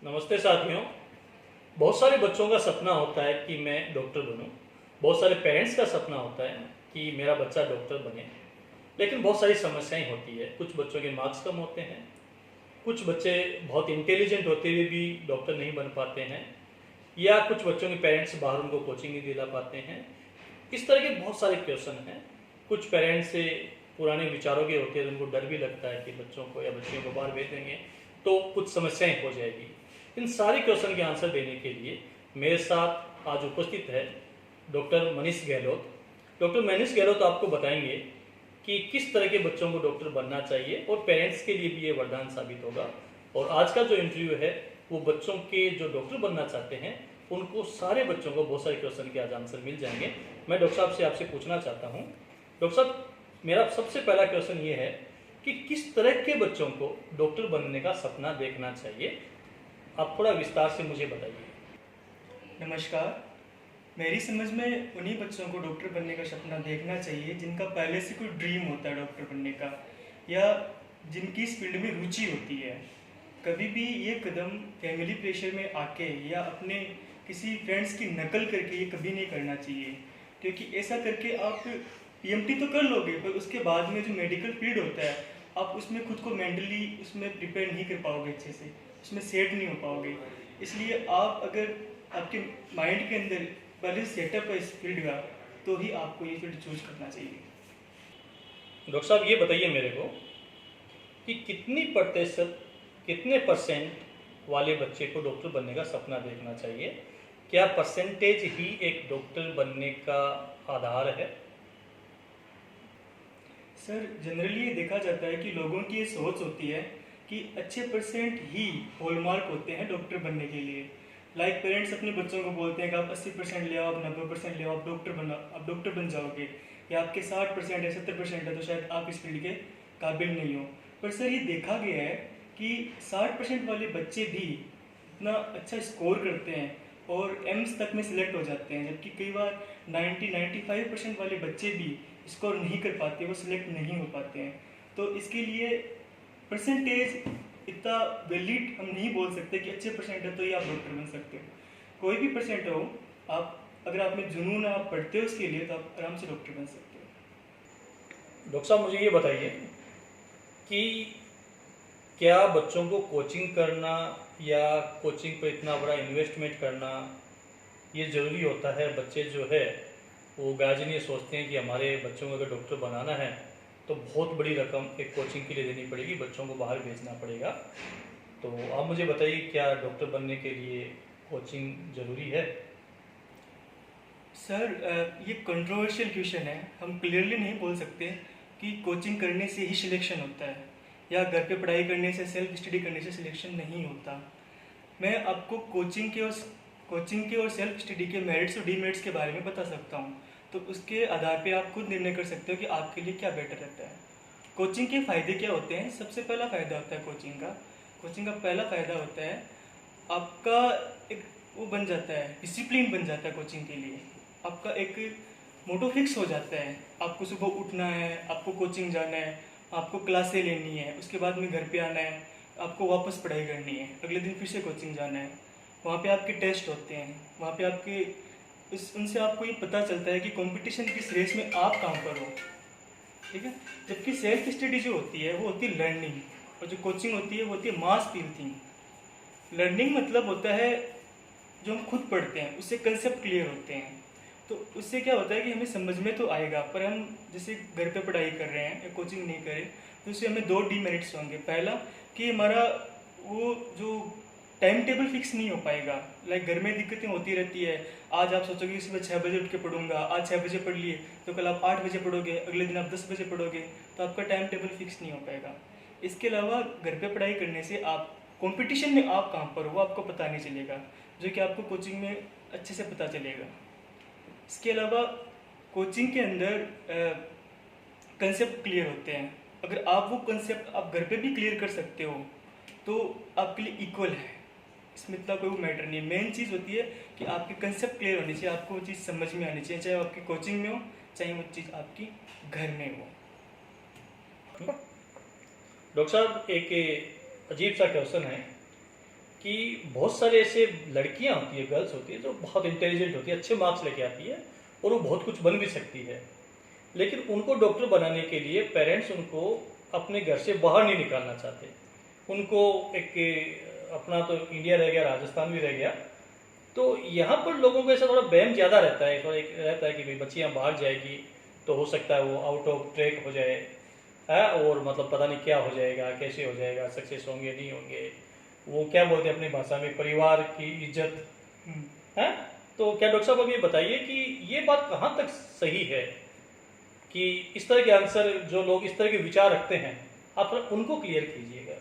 नमस्ते साथियों। बहुत सारे बच्चों का सपना होता है कि मैं डॉक्टर बनूं। बहुत सारे पेरेंट्स का सपना होता है कि मेरा बच्चा डॉक्टर बने। लेकिन बहुत सारी समस्याएं होती है। कुछ बच्चों के मार्क्स कम होते हैं, कुछ बच्चे बहुत इंटेलिजेंट होते हुए भी डॉक्टर नहीं बन पाते हैं, या कुछ बच्चों के पेरेंट्स बाहर उनको कोचिंग नहीं दिला पाते हैं। इस तरह के बहुत सारे क्वेश्चन हैं। कुछ पेरेंट्स से पुराने विचारों के होते हैं, उनको डर भी लगता है कि बच्चों को या बच्चियों को बाहर भेज देंगे तो कुछ समस्याएं हो जाएगी। इन सारे क्वेश्चन के आंसर देने के लिए मेरे साथ आज उपस्थित है डॉक्टर मनीष गहलोत। डॉक्टर मनीष गहलोत आपको बताएंगे कि किस तरह के बच्चों को डॉक्टर बनना चाहिए, और पेरेंट्स के लिए भी ये वरदान साबित होगा। और आज का जो इंटरव्यू है वो बच्चों के जो डॉक्टर बनना चाहते हैं उनको, सारे बच्चों को बहुत सारे क्वेश्चन के आज आंसर मिल जाएंगे। मैं डॉक्टर साहब से आपसे पूछना चाहता हूँ, डॉक्टर साहब मेरा सबसे पहला क्वेश्चन ये है कि किस तरह के बच्चों को डॉक्टर बनने का सपना देखना चाहिए, आप थोड़ा विस्तार से मुझे बताइए। नमस्कार। मेरी समझ में उन्हीं बच्चों को डॉक्टर बनने का सपना देखना चाहिए जिनका पहले से कोई ड्रीम होता है डॉक्टर बनने का, या जिनकी इस फील्ड में रुचि होती है। कभी भी ये कदम फैमिली प्रेशर में आके या अपने किसी फ्रेंड्स की नकल करके ये कभी नहीं करना चाहिए, क्योंकि ऐसा करके आप पीएमटी तो कर लोगे पर उसके बाद में जो मेडिकल फील्ड होता है आप उसमें खुद को मेंटली उसमें प्रिपेयर नहीं कर पाओगे, अच्छे से उसमें सेट नहीं हो पाओगे। इसलिए आप अगर आपके माइंड के अंदर पहले सेटअप है इस फील्ड का, तो ही आपको ये फील्ड चूज करना चाहिए। डॉक्टर साहब ये बताइए मेरे को कि कितने परसेंट वाले बच्चे को डॉक्टर बनने का सपना देखना चाहिए? क्या परसेंटेज ही एक डॉक्टर बनने का आधार है? सर, जनरली ये देखा जाता है कि लोगों की ये सोच होती है कि अच्छे परसेंट ही हॉलमार्क होते हैं डॉक्टर बनने के लिए। लाइक पेरेंट्स अपने बच्चों को बोलते हैं कि आप 80% ले आओ, आप 90% ले आओ, आप डॉक्टर बन जाओगे, या आपके 60% है, 70% है, तो शायद आप इस फील्ड के काबिल नहीं हो। पर सर, ये देखा गया है कि 60% वाले बच्चे भी इतना अच्छा स्कोर करते हैं और एम्स तक में सिलेक्ट हो जाते हैं, जबकि कई बार 95% वाले बच्चे भी स्कोर नहीं कर पाते, वो सिलेक्ट नहीं हो पाते हैं। तो इसके लिए परसेंटेज इतना वैलिड हम नहीं बोल सकते कि अच्छे परसेंट है तो ही आप डॉक्टर बन सकते हो। कोई भी परसेंट हो, आप अगर आप में जुनून है, आप पढ़ते हो उसके लिए, तो आप आराम से डॉक्टर बन सकते हो। डॉक्टर साहब मुझे ये बताइए कि क्या बच्चों को कोचिंग करना या कोचिंग पर इतना बड़ा इन्वेस्टमेंट करना ये ज़रूरी होता है? बच्चे जो है वो गार्जियन ये सोचते हैं कि हमारे बच्चों को अगर डॉक्टर बनाना है तो बहुत बड़ी रकम एक कोचिंग के लिए देनी पड़ेगी, बच्चों को बाहर भेजना पड़ेगा। तो आप मुझे बताइए, क्या डॉक्टर बनने के लिए कोचिंग ज़रूरी है? सर, ये कंट्रोवर्शियल क्वेश्चन है। हम क्लियरली नहीं बोल सकते कि कोचिंग करने से ही सिलेक्शन होता है या घर पे पढ़ाई करने से, सेल्फ स्टडी करने से सिलेक्शन नहीं होता। मैं आपको कोचिंग के और सेल्फ स्टडी के मेरिट्स और डीमेरिट्स के बारे में बता सकता हूँ, तो उसके आधार पे आप खुद निर्णय कर सकते हो कि आपके लिए क्या बेटर रहता है। कोचिंग के फ़ायदे क्या होते हैं? सबसे पहला फ़ायदा होता है कोचिंग का पहला फ़ायदा होता है आपका एक वो बन जाता है, डिसिप्लिन बन जाता है कोचिंग के लिए। आपका एक मोटो फिक्स हो जाता है, आपको सुबह उठना है, आपको कोचिंग जाना है, आपको क्लासें लेनी है, उसके बाद में घर पे आना है, आपको वापस पढ़ाई करनी है, अगले दिन फिर से कोचिंग जाना है। वहाँ पे आपके टेस्ट होते हैं, वहाँ पे आपके उनसे आपको ये पता चलता है कि कंपटीशन किस रेस में आप कहाँ पर हो, ठीक है। जबकि सेल्फ स्टडी जो होती है वो होती है लर्निंग, और जो कोचिंग होती है वो होती है मास थिंकिंग। लर्निंग मतलब होता है जो हम खुद पढ़ते हैं उससे कंसेप्ट क्लियर होते हैं, तो उससे क्या होता है कि हमें समझ में तो आएगा, पर हम जैसे घर पे पढ़ाई कर रहे हैं या कोचिंग नहीं करें तो उससे हमें दो डीमेरिट्स होंगे। पहला कि हमारा वो जो टाइम टेबल फिक्स नहीं हो पाएगा। लाइक घर में दिक्कतें होती रहती है, आज आप सोचोगे कि सुबह 6 बजे उठ के पढ़ूंगा, आज 6 बजे पढ़ लिए, तो कल आप 8 बजे पढ़ोगे, अगले दिन आप 10 बजे पढ़ोगे, तो आपका टाइम टेबल फिक्स नहीं हो पाएगा। इसके अलावा घर पे पढ़ाई करने से आप कंपटीशन में आप कहाँ पर हो वो आपको पता नहीं चलेगा, जो कि आपको कोचिंग में अच्छे से पता चलेगा। इसके अलावा कोचिंग के अंदर कंसेप्ट क्लियर होते हैं। अगर आप वो कंसेप्ट आप घर पे भी क्लियर कर सकते हो तो आपके लिए इक्वल है, इसमें इतना कोई मैटर नहीं है। मेन चीज़ होती है कि आपके कंसेप्ट क्लियर होनी चाहिए, आपको वो चीज़ समझ में आनी चाहिए, चाहे वो आपकी कोचिंग में हो, चाहे वो चीज़ आपकी घर में हो। डॉक्टर साहब एक अजीब सा क्वेश्चन है कि बहुत सारे ऐसे लड़कियां होती है, गर्ल्स होती है, जो बहुत इंटेलिजेंट होती है, अच्छे मार्क्स लेके आती है और वो बहुत कुछ बन भी सकती है, लेकिन उनको डॉक्टर बनाने के लिए पेरेंट्स उनको अपने घर से बाहर नहीं निकालना चाहते। उनको एक अपना तो इंडिया रह गया, राजस्थान भी रह गया, तो यहाँ पर लोगों को ऐसा थोड़ा बैम ज़्यादा रहता है, थोड़ा एक रहता है कि भाई बच्ची यहाँ बाहर जाएगी तो हो सकता है वो आउट ऑफ ट्रैक हो जाए है, और मतलब पता नहीं क्या हो जाएगा, कैसे हो जाएगा, सक्सेस होंगे नहीं होंगे, वो क्या बोलते हैं अपनी भाषा में, परिवार की इज्जत है। तो क्या डॉक्टर साहब अब ये बताइए कि ये बात कहाँ तक सही है कि इस तरह के आंसर जो लोग इस तरह के विचार रखते हैं, आप उनको क्लियर कीजिएगा।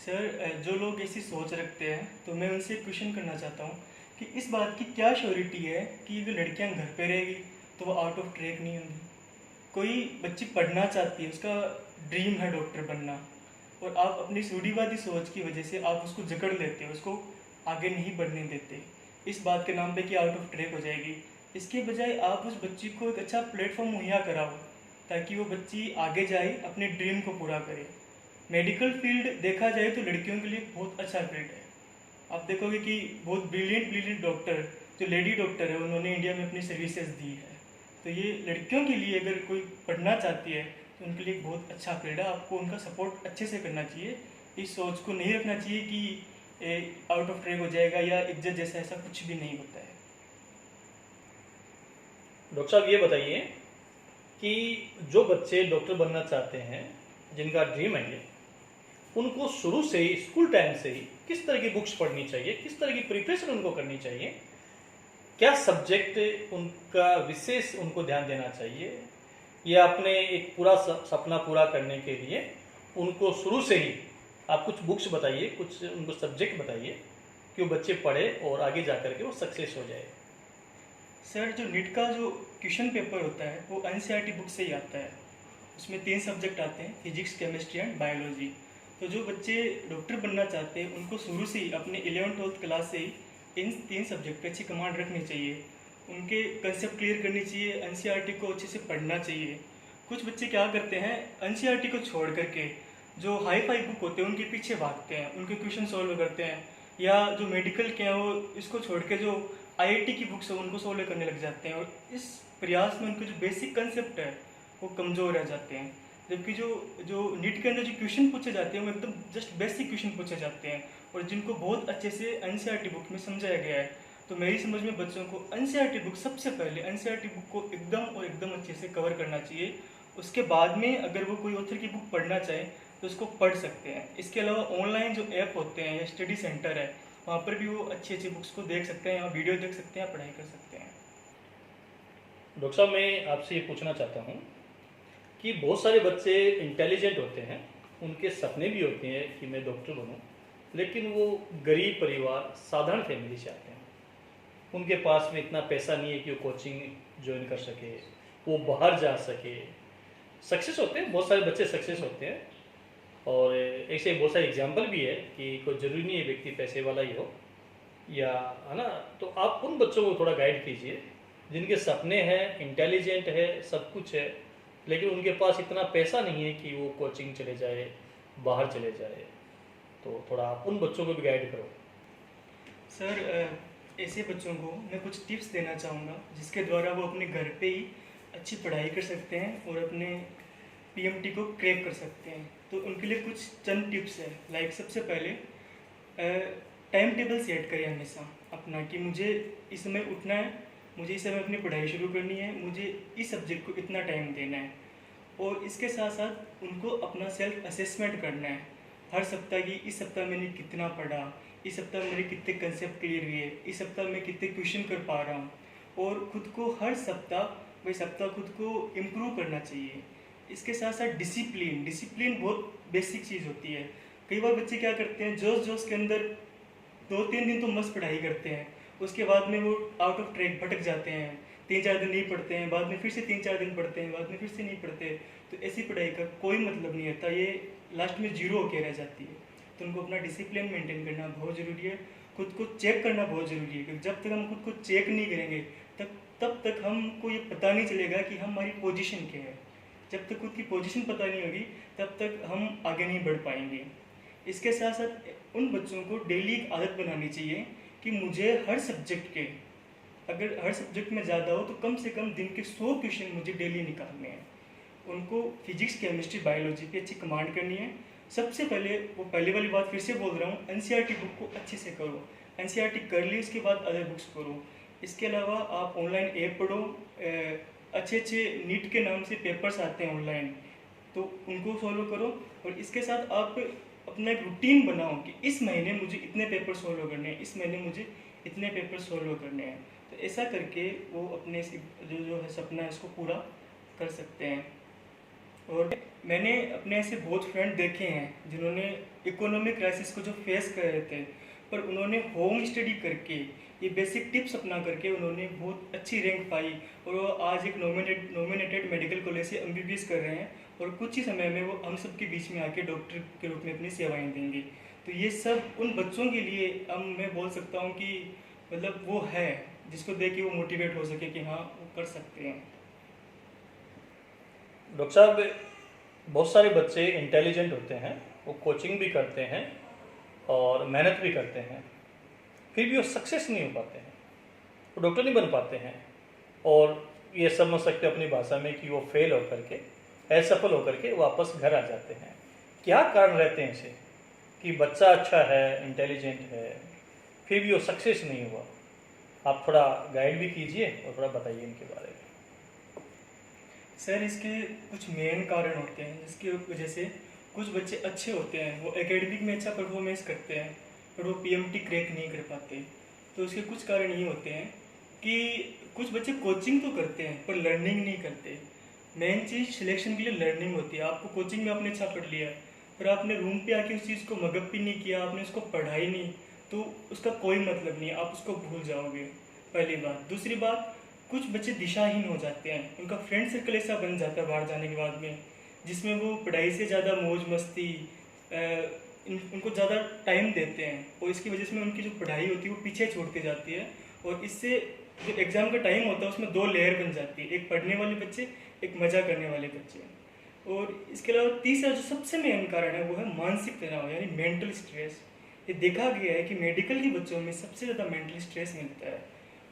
सर, जो लोग ऐसी सोच रखते हैं तो मैं उनसे क्वेश्चन करना चाहता हूँ कि इस बात की क्या श्योरिटी है कि अगर लड़कियाँ घर पे रहेगी तो वो आउट ऑफ ट्रैक नहीं होंगी। कोई बच्ची पढ़ना चाहती है, उसका ड्रीम है डॉक्टर बनना, और आप अपनी रूढ़िवादी सोच की वजह से आप उसको जकड़ लेते हो, उसको आगे नहीं बढ़ने देते इस बात के नाम पे कि आउट ऑफ ट्रैक हो जाएगी। इसके बजाय आप उस बच्ची को एक अच्छा प्लेटफॉर्म मुहैया कराओ ताकि वो बच्ची आगे जाए, अपने ड्रीम को पूरा करे। मेडिकल फील्ड देखा जाए तो लड़कियों के लिए बहुत अच्छा फील्ड है। आप देखोगे कि बहुत ब्रिलियंट डॉक्टर जो लेडी डॉक्टर है उन्होंने इंडिया में अपनी सर्विसेज दी है। तो ये लड़कियों के लिए अगर कोई पढ़ना चाहती है तो उनके लिए बहुत अच्छा फील्ड है, आपको उनका सपोर्ट अच्छे से करना चाहिए। इस सोच को नहीं रखना चाहिए कि आउट ऑफ ट्रैक हो जाएगा या इज्जत जैसा, ऐसा कुछ भी नहीं होता है। डॉक्टर साहब ये बताइए कि जो बच्चे डॉक्टर बनना चाहते हैं, जिनका ड्रीम है ये, उनको शुरू से ही, स्कूल टाइम से ही किस तरह की बुक्स पढ़नी चाहिए, किस तरह की प्रिपरेशन उनको करनी चाहिए, क्या सब्जेक्ट उनका विशेष उनको ध्यान देना चाहिए, या अपने एक पूरा सपना पूरा करने के लिए उनको शुरू से ही आप कुछ बुक्स बताइए, कुछ उनको सब्जेक्ट बताइए कि वो बच्चे पढ़े और आगे जा कर के वो सक्सेस हो जाए। सर, जो नीट का जो क्वेश्चन पेपर होता है वो एनसीईआरटी बुक से ही आता है। उसमें 3 सब्जेक्ट आते हैं, फिजिक्स, केमिस्ट्री एंड बायोलॉजी। तो जो बच्चे डॉक्टर बनना चाहते हैं उनको शुरू से ही अपने 11th-12th क्लास से ही इन 3 सब्जेक्ट पे अच्छी कमांड रखनी चाहिए, उनके कंसेप्ट क्लियर करनी चाहिए, एनसीईआरटी को अच्छे से पढ़ना चाहिए। कुछ बच्चे क्या करते हैं, एनसीईआरटी को छोड़ करके जो हाई फाई बुक होते हैं उनके पीछे भागते हैं, उनके क्वेश्चन सॉल्व करते हैं, या जो मेडिकल के हैं वो इसको छोड़ के जो आईआईटी की बुक्स है उनको सॉल्व करने लग जाते हैं, और इस प्रयास में उनके जो बेसिक कंसेप्ट है वो कमज़ोर रह जाते हैं। जबकि जो जो नीट के अंदर जो क्वेश्चन पूछे जाते हैं वो एकदम जस्ट बेसिक क्वेश्चन पूछे जाते हैं और जिनको बहुत अच्छे से एनसीईआरटी बुक में समझाया गया है। तो मेरी समझ में बच्चों को एनसीईआरटी बुक, सबसे पहले एनसीईआरटी बुक को एकदम अच्छे से कवर करना चाहिए। उसके बाद में अगर वो कोई ऑथर की बुक पढ़ना चाहे तो उसको पढ़ सकते हैं। इसके अलावा ऑनलाइन जो ऐप होते हैं या स्टडी सेंटर है, वहाँ पर भी वो अच्छी बुक्स को देख सकते हैं, या वीडियो देख सकते हैं, पढ़ाई कर सकते हैं। डॉक्टर साहब, मैं आपसे ये पूछना चाहता हूँ कि बहुत सारे बच्चे इंटेलिजेंट होते हैं, उनके सपने भी होते हैं कि मैं डॉक्टर बनूं, लेकिन वो गरीब परिवार, साधारण फैमिली से आते हैं, उनके पास में इतना पैसा नहीं है कि वो कोचिंग ज्वाइन कर सके, वो बाहर जा सके। सक्सेस होते हैं, बहुत सारे बच्चे सक्सेस होते हैं, और ऐसे बहुत सारे एग्जाम्पल भी है कि कोई ज़रूरी नहीं है व्यक्ति पैसे वाला ही हो, या है ना। तो आप उन बच्चों को थोड़ा गाइड कीजिए जिनके सपने हैं, इंटेलिजेंट है, सब कुछ है, लेकिन उनके पास इतना पैसा नहीं है कि वो कोचिंग चले जाए, बाहर चले जाए। तो थोड़ा आप उन बच्चों को भी गाइड करो। सर, ऐसे बच्चों को मैं कुछ टिप्स देना चाहूँगा जिसके द्वारा वो अपने घर पे ही अच्छी पढ़ाई कर सकते हैं और अपने पीएमटी को क्रैक कर सकते हैं। तो उनके लिए कुछ चंद टिप्स है। लाइक सबसे पहले टाइम टेबल सेट करें हमेशा अपना, कि मुझे इस समय उठना है, मुझे इस समय अपनी पढ़ाई शुरू करनी है, मुझे इस सब्जेक्ट को इतना टाइम देना है। और इसके साथ साथ उनको अपना सेल्फ असेसमेंट करना है हर सप्ताह की, इस सप्ताह मैंने कितना पढ़ा, इस सप्ताह मेरे कितने कंसेप्ट क्लियर हुए, इस सप्ताह मैं कितने क्वेश्चन कर पा रहा हूँ। और खुद को हर सप्ताह खुद को इम्प्रूव करना चाहिए। इसके साथ साथ डिसिप्लिन बहुत बेसिक चीज़ होती है। कई बार बच्चे क्या करते हैं, जोश के अंदर 2-3 दिन तो मस्त पढ़ाई करते हैं, उसके बाद में वो आउट ऑफ ट्रैक भटक जाते हैं, 3-4 दिन नहीं पढ़ते हैं, बाद में फिर से 3-4 दिन पढ़ते हैं, बाद में फिर से नहीं पढ़ते। तो ऐसी पढ़ाई का कोई मतलब नहीं होता, ये लास्ट में जीरो होके रह जाती है। तो उनको अपना डिसिप्लिन मेंटेन करना बहुत ज़रूरी है, खुद को चेक करना बहुत ज़रूरी है, क्योंकि जब तक हम खुद को चेक नहीं करेंगे तब तक हमको ये पता नहीं चलेगा कि हमारी पोजीशन क्या है। जब तक खुद की पोजीशन पता नहीं होगी तब तक हम आगे नहीं बढ़ पाएंगे। इसके साथ साथ उन बच्चों को डेली एक आदत बनानी चाहिए कि मुझे हर सब्जेक्ट के, अगर हर सब्जेक्ट में ज़्यादा हो तो कम से कम दिन के 100 क्वेश्चन मुझे डेली निकालने हैं। उनको फिजिक्स, केमिस्ट्री, बायोलॉजी की अच्छी कमांड करनी है। सबसे पहले वो पहले वाली बात फिर से बोल रहा हूँ, एनसीईआरटी बुक को अच्छे से करो। एनसीईआरटी कर ली, उसके बाद अदर बुक्स करो। इसके अलावा आप ऑनलाइन ऐप पढ़ो, अच्छे अच्छे नीट के नाम से पेपर्स आते हैं ऑनलाइन, तो उनको सॉल्व करो। और इसके साथ आप अपना एक रूटीन बनाओ कि इस महीने मुझे इतने पेपर सॉल्व करने हैं, इस महीने मुझे इतने पेपर सॉल्व करने हैं। तो ऐसा करके वो अपने जो है सपना है इसको पूरा कर सकते हैं। और मैंने अपने ऐसे बहुत फ्रेंड देखे हैं जिन्होंने इकोनॉमिक क्राइसिस को जो फेस कर रहे थे, पर उन्होंने होम स्टडी करके, ये बेसिक टिप्स अपना करके उन्होंने बहुत अच्छी रैंक पाई और वो आज एक नॉमिनेटेड मेडिकल कॉलेज से एमबीबीएस कर रहे हैं और कुछ ही समय में वो हम सब के बीच में आके डॉक्टर के रूप में अपनी सेवाएं देंगे। तो ये सब उन बच्चों के लिए मैं बोल सकता हूँ कि मतलब वो है जिसको देख के वो मोटिवेट हो सके कि हाँ वो कर सकते हैं। डॉक्टर साहब, बहुत सारे बच्चे इंटेलिजेंट होते हैं, वो कोचिंग भी करते हैं और मेहनत भी करते हैं, फिर भी वो सक्सेस नहीं हो पाते हैं, वो डॉक्टर नहीं बन पाते हैं और ये समझ सकते अपनी भाषा में कि वो फेल होकर के, असफल होकर के वापस घर आ जाते हैं। क्या कारण रहते हैं इसे कि बच्चा अच्छा है, इंटेलिजेंट है, फिर भी वो सक्सेस नहीं हुआ? आप थोड़ा गाइड भी कीजिए और थोड़ा बताइए इनके बारे में। सर, इसके कुछ मेन कारण होते हैं जिसकी वजह से कुछ बच्चे अच्छे होते हैं, वो एकेडमिक में अच्छा परफॉर्मेंस करते हैं पर वो पीएमटी क्रैक नहीं कर पाते। तो उसके कुछ कारण ये होते हैं कि कुछ बच्चे कोचिंग तो करते हैं पर लर्निंग नहीं करते। मेन चीज़ सिलेक्शन के लिए लर्निंग होती है। आपको कोचिंग में आपने अच्छा पढ़ लिया पर आपने रूम पे आके उस चीज़ को मगअप भी नहीं किया, आपने उसको पढ़ा ही नहीं, तो उसका कोई मतलब नहीं, आप उसको भूल जाओगे, पहली बात। दूसरी बात, कुछ बच्चे दिशाहीन हो जाते हैं, उनका फ्रेंड सर्कल ऐसा बन जाता है बाहर जाने के बाद में जिसमें वो पढ़ाई से ज़्यादा मौज मस्ती, उनको ज़्यादा टाइम देते हैं और इसकी वजह से उनकी जो पढ़ाई होती है वो पीछे छूटती जाती है। और इससे जो एग्ज़ाम का टाइम होता है उसमें दो लेयर बन जाती है, एक पढ़ने वाले बच्चे, एक मज़ा करने वाले बच्चे। और इसके अलावा तीसरा जो सबसे मेन कारण है वो है मानसिक तनाव, यानी मेंटल स्ट्रेस। ये देखा गया है कि मेडिकल के बच्चों में सबसे ज़्यादा मेंटल स्ट्रेस मिलता है।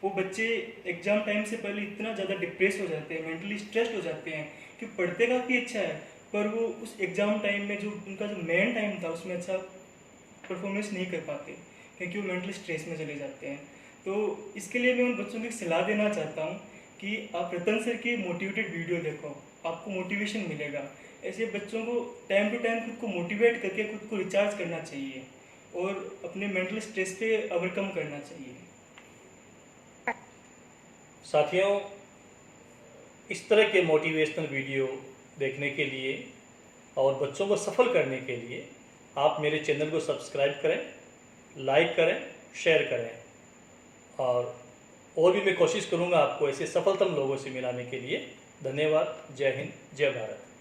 वो बच्चे एग्जाम टाइम से पहले इतना ज़्यादा डिप्रेस हो जाते हैं, मेंटली स्ट्रेस्ड हो जाते हैं कि पढ़ते काफ़ी अच्छा है पर वो उस एग्ज़ाम टाइम में जो उनका जो मेन टाइम था उसमें अच्छा परफॉर्मेंस नहीं कर पाते क्योंकि वो मेंटल स्ट्रेस में चले जाते हैं। तो इसके लिए मैं उन बच्चों को एक सलाह देना चाहता हूँ कि आप रतन सर की मोटिवेटेड वीडियो देखो, आपको मोटिवेशन मिलेगा। ऐसे बच्चों को टाइम टू टाइम खुद को मोटिवेट करके खुद को रिचार्ज करना चाहिए और अपने मेंटल स्ट्रेस पे ओवरकम करना चाहिए। साथियों, इस तरह के मोटिवेशनल वीडियो देखने के लिए और बच्चों को सफल करने के लिए आप मेरे चैनल को सब्सक्राइब करें, लाइक करें, शेयर करें और भी मैं कोशिश करूंगा आपको ऐसे सफलतम लोगों से मिलाने के लिए। धन्यवाद। जय हिंद, जय भारत।